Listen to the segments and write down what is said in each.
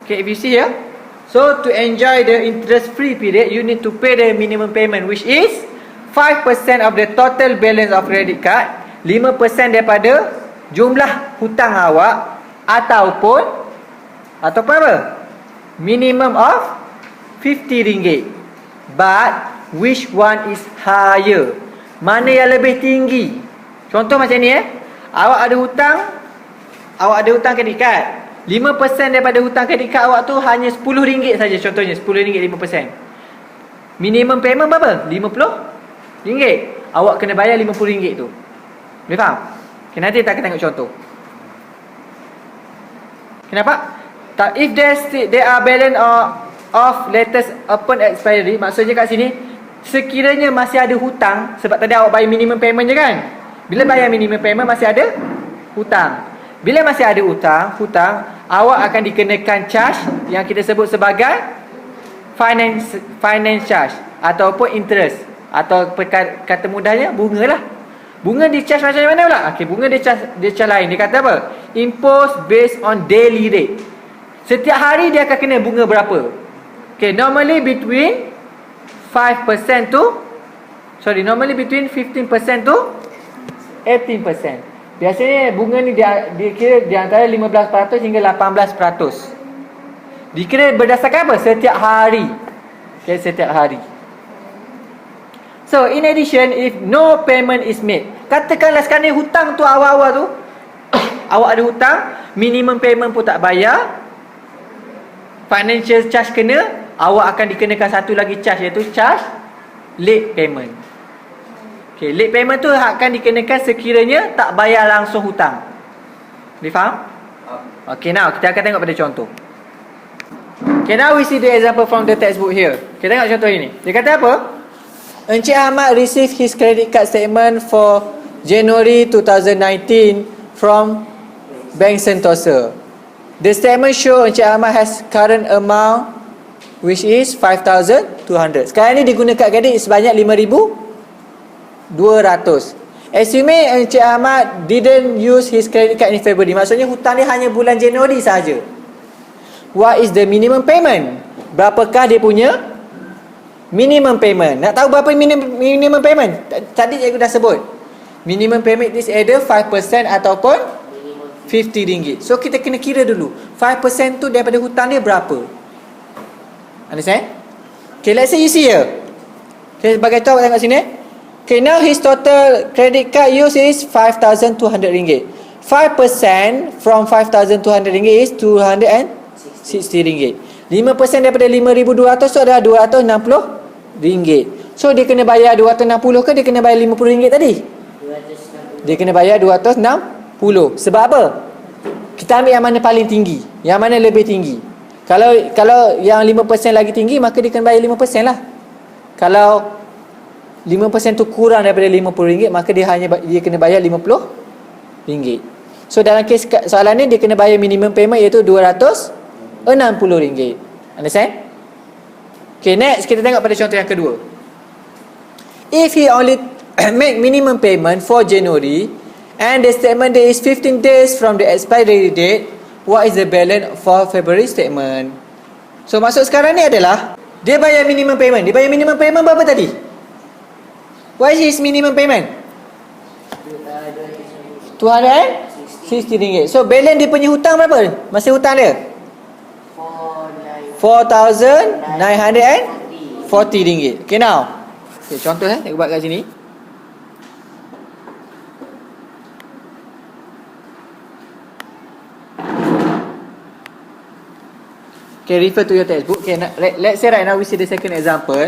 Okay, if you see here, so to enjoy the interest-free period, you need to pay the minimum payment, which is 5% of the total balance of credit card, 5% daripada jumlah hutang awak, ataupun apa? Minimum of RM50. But which one is higher? Mana yang lebih tinggi? Contoh macam ni awak ada hutang kredit card. 5% daripada hutang kredit card awak tu hanya RM10 saja, contohnya RM10 5%. Minimum payment berapa? RM50. Awak kena bayar RM50 tu. Boleh faham? Okay, nanti kita akan tengok contoh. Kenapa? If there are balance of latest upon expiry, maksudnya kat sini sekiranya masih ada hutang, sebab tadi awak bayar minimum payment je kan. Bila bayar minimum payment masih ada hutang. Bila masih ada hutang, awak akan dikenakan charge yang kita sebut sebagai finance charge ataupun interest, atau kata mudahnya bunga lah. Bunga di charge macam mana pula? Okey, bunga dia charge lain. Dia kata apa? Impose based on daily rate. Setiap hari dia akan kena bunga berapa? Okay, normally between 15% to 18%. Biasanya bunga ni dia kira di antara 15% hingga 18%. Dikira berdasarkan apa? Setiap hari. Okay, setiap hari. So, in addition, if no payment is made, katakanlah sekarang ni hutang tu awal-awal tu awak ada hutang, minimum payment pun tak bayar, financial charge kena, awak akan dikenakan satu lagi charge, iaitu charge late payment. Okay, late payment tu akan dikenakan sekiranya tak bayar langsung hutang. Boleh faham? Okay, now kita akan tengok pada contoh. Okay, now we see the example from the textbook here. Kita tengok contoh ini. Dia kata apa? Encik Ahmad received his credit card statement for January 2019 from Bank Sentosa. The statement show Encik Ahmad has current amount which is 5,200. Sekarang ni digunakan kredit sebanyak 5,200. Assuming Encik Ahmad didn't use his credit card in February, maksudnya hutang dia hanya bulan Januari sahaja. What is the minimum payment? Berapakah dia punya minimum payment? Nak tahu berapa minimum payment? Tadi cikgu dah sebut. Minimum payment is either 5% ataupun RM50. So kita kena kira dulu 5% tu daripada hutang dia berapa. Understand? Okay, let's say you see here. Okay, sebagai tahu tengok sini. Okay, now his total credit card use is RM5,200. 5% from RM5,200 is RM260. 5% daripada RM5,200 tu adalah RM260. So dia kena bayar RM260 ke dia kena bayar RM50 tadi? Dia kena bayar RM260. Sebab apa? Kita ambil yang mana paling tinggi, yang mana lebih tinggi. Kalau yang 5% lagi tinggi, maka dia kena bayar 5% lah. Kalau 5% tu kurang daripada RM50, maka dia kena bayar RM50. So dalam kes soalan ni dia kena bayar minimum payment iaitu RM260. Understand? Okay, next kita tengok pada contoh yang kedua. If he only make minimum payment for January and the statement date is 15 days from the expiry date, what is the balance for February statement? So maksud sekarang ni adalah dia bayar minimum payment. Dia bayar minimum payment berapa tadi? What is his minimum payment? RM260. So balance dia punya hutang berapa? Masih hutang dia? RM4,940. Okay, now. Okay, contoh saya buat kat sini. Okay, refer to your textbook. Okay, let's say right now we see the second example.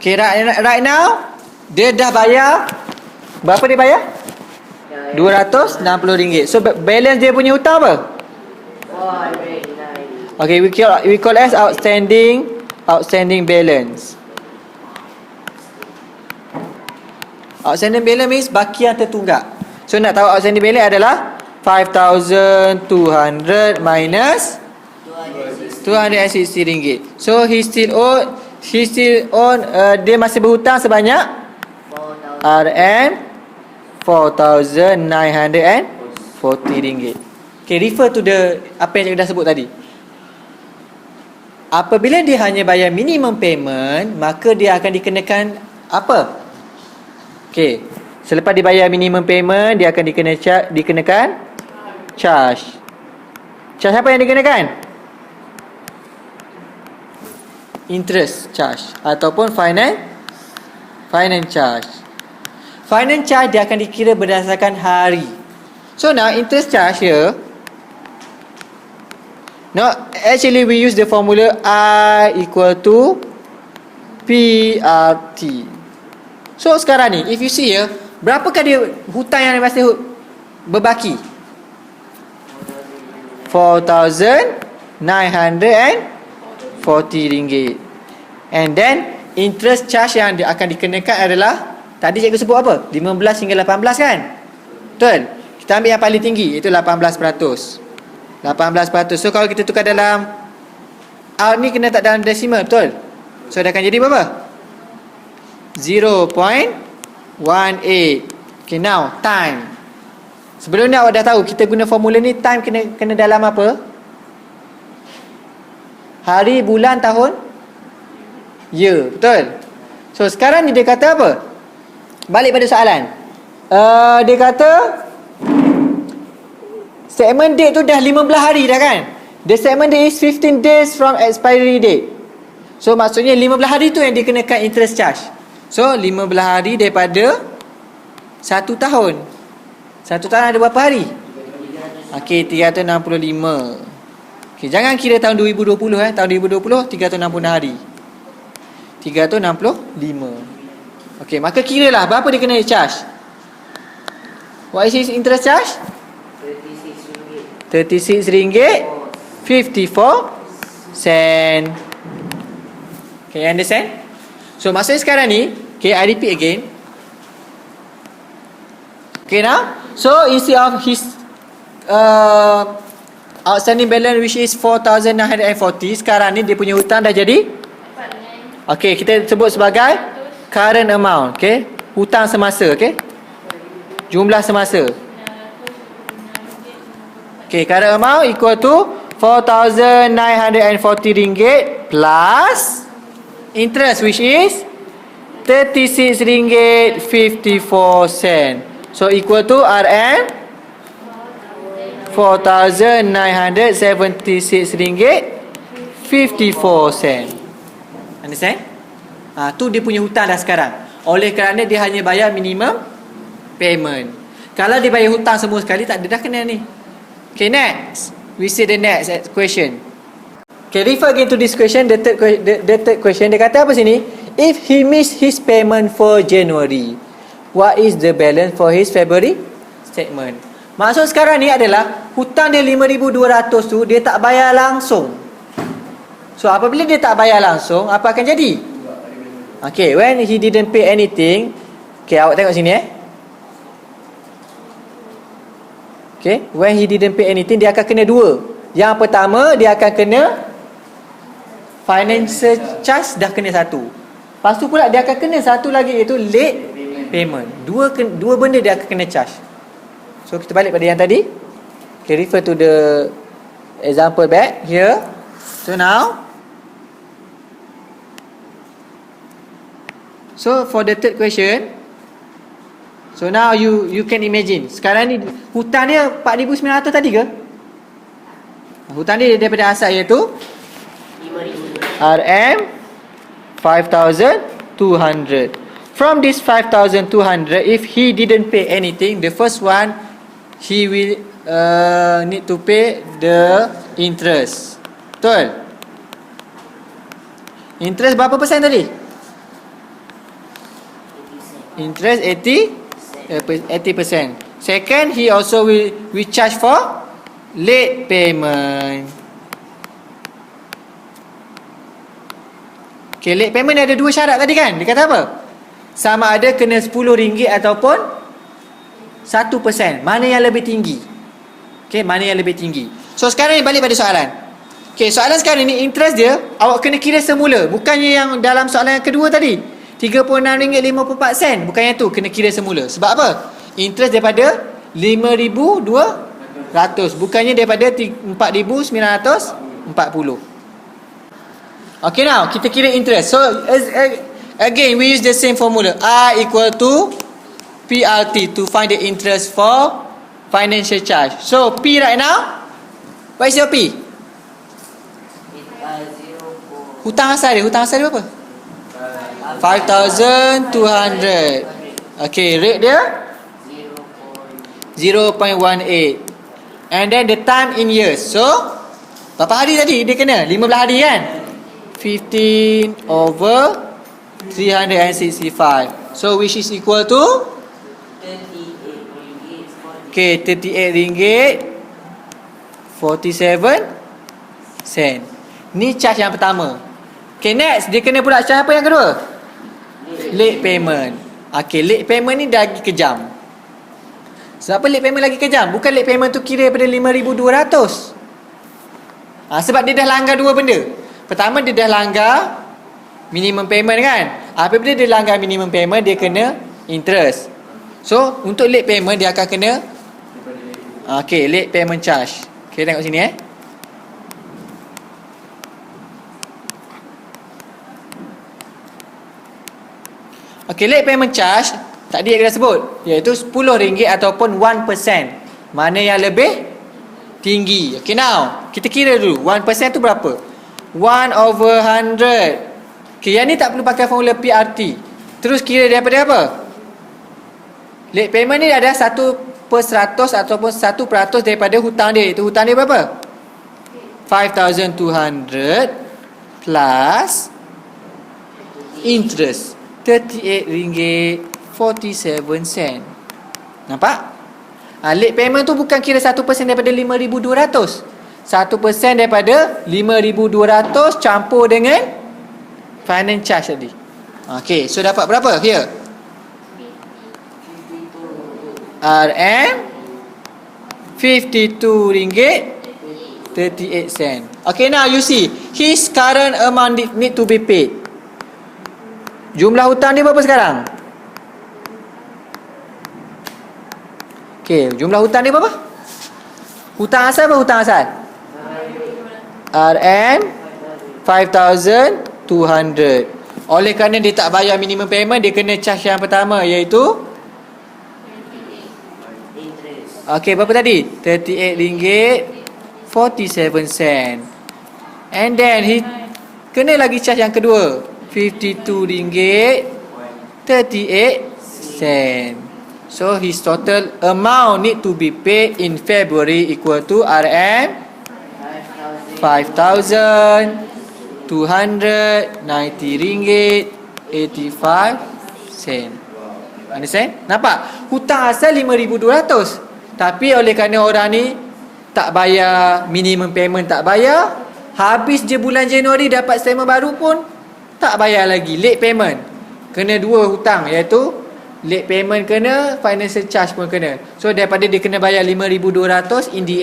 Okay, right now dia dah bayar. Berapa dia bayar? RM260. So balance dia punya hutang apa? 409. Okay, we call as outstanding balance. Outstanding balance means baki yang tertunggak. So nak tahu outstanding balance adalah 5,200 minus RM260. So he still own dia masih berhutang sebanyak RM4,940. Okay, refer to the apa yang saya dah sebut tadi. Apabila dia hanya bayar minimum payment, maka dia akan dikenakan apa? Okay, selepas dibayar minimum payment, dia akan dikenakan charge. Charge apa yang dikenakan? Interest charge ataupun finance charge. Finance charge dia akan dikira berdasarkan hari. So now interest charge here, now actually we use the formula I equal to PRT. So sekarang ni if you see here, berapakah dia hutang yang masih berbaki? 4,940 ringgit. And then interest charge yang dia akan dikenakan adalah, tadi cikgu sebut apa? 15 hingga 18 kan? Betul? Kita ambil yang paling tinggi, iaitu 18%. 18%. So kalau kita tukar dalam R ni kena tak dalam decimal, betul? So dia akan jadi berapa? 0.18. Okay, now time. Sebelum ni awak dah tahu kita guna formula ni, time kena dalam apa? Hari, bulan, tahun, year, betul? So sekarang ni dia kata apa? Balik pada soalan. Dia kata statement date tu dah 15 hari dah kan? The statement date is 15 days from expiry date. So maksudnya 15 hari tu yang dikenakan interest charge. So 15 hari daripada 1 tahun. 1 tahun ada berapa hari? Okey, 365. Okey, jangan kira tahun 2020 Tahun 2020 360 hari. 365. Okey, maka kiralah berapa dia kena charge. What is his interest charge? RM36.54. Okay, you understand? So maksudnya sekarang ni, okay, I repeat again. Okay, now, so instead of his outstanding balance which is 4,940, sekarang ni dia punya hutang dah jadi, okay, kita sebut sebagai current amount. Okay, hutang semasa. Okay, jumlah semasa. Okay, current amount equal to 4,940 ringgit plus interest which is 36 ringgit 54 sen. So equal to RM 4,976 ringgit 54 sen. Understand? Tu dia punya hutang dah sekarang. Oleh kerana dia hanya bayar minimum payment. Kalau dia bayar hutang semua sekali, tak ada dah kena ni. Okay, next. We see the next question. Okay, refer again to this question. The third question. Dia kata apa sini? If he missed his payment for January, what is the balance for his February statement? Maksud sekarang ni adalah hutang dia 5,200 tu dia tak bayar langsung. So apabila dia tak bayar langsung, apa akan jadi? Okay, when he didn't pay anything. Okay, awak tengok sini Okay, when he didn't pay anything, dia akan kena dua. Yang pertama, dia akan kena financial charge, dah kena satu. Lepas tu pula dia akan kena satu lagi, iaitu late payment. Dua benda dia akan kena charge. So kita balik pada yang tadi. Okay, refer to the example back here. So now, so for the third question, so now you can imagine. Sekarang ni hutang dia 4,900 tadi ke? Hutang dia daripada asal iaitu RM 5,200. From this 5,200, if he didn't pay anything, the first one he will need to pay the interest. Betul? Interest berapa persen tadi? Interest 80%. Second, he also will charge for late payment. Okay, late payment ada dua syarat tadi kan? Dia kata apa? Sama ada kena RM10 ataupun 1%. Mana yang lebih tinggi? Okay, mana yang lebih tinggi? So sekarang ni balik pada soalan. Okay, soalan sekarang ni interest dia awak kena kira semula. Bukannya yang dalam soalan yang kedua tadi RM36.54. Bukannya tu, kena kira semula. Sebab apa? Interest daripada 5,200 Bukannya daripada 4,940. Okay, now kita kira interest. So again we use the same formula. I equal to PRT to find the interest for financial charge. So P right now, what is your P? Hutang asal dia berapa? 5,200. Okay, rate dia 0.18. And then the time in years. So berapa hari tadi dia kena? 15 hari kan? 15 over 365. So which is equal to 38 ringgit 47 sen. Ni charge yang pertama. Okay, next dia kena pula charge apa yang kedua? Late payment. Okay, late payment ni dah lagi kejam. Sebab apa late payment lagi kejam? Bukan late payment tu kira daripada 5,200. Sebab dia dah langgar dua benda. Pertama, dia dah langgar minimum payment kan. Apabila dia langgar minimum payment, dia kena interest. So untuk late payment dia akan kena late payment charge. Okay, tengok sini Okay, late payment charge tadi yang kita sebut, iaitu RM10 ataupun 1%. Mana yang lebih tinggi? Okay, now kita kira dulu 1% tu berapa? 1/100. Okay, yang ni tak perlu pakai formula PRT. Terus kira daripada apa? Late payment ni ada 1/100 ataupun 1% daripada hutang dia. Itu hutang dia berapa? 5,200 plus interest RM38.47. Nampak? Late payment tu bukan kira 1% daripada 5,200. 1% daripada 5,200 campur dengan finance charge tadi. Okay, so dapat berapa? Here RM RM52.38. Okay, now you see his current amount need to be paid. Jumlah hutang dia berapa sekarang? Okay, jumlah hutang dia berapa? Hutang asal apa hutang asal? RM 5,200. Oleh kerana dia tak bayar minimum payment, dia kena charge yang pertama, iaitu berapa tadi? RM38.47. And then he kena lagi charge yang kedua, RM52.38. So his total amount need to be paid in February equal to RM 5,290 ringgit 85 sen. Understand? Nampak? Hutang asal 5,200. Tapi oleh kerana orang ni tak bayar minimum payment, tak bayar, habis je bulan Januari dapat statement baru pun tak bayar lagi. Late payment. Kena dua hutang, iaitu late payment kena, financial charge pun kena. So daripada dia kena bayar 5,200, in the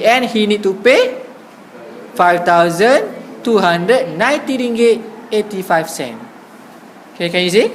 end he need to pay 5,290 ringgit 85 sen. Okay, can you see?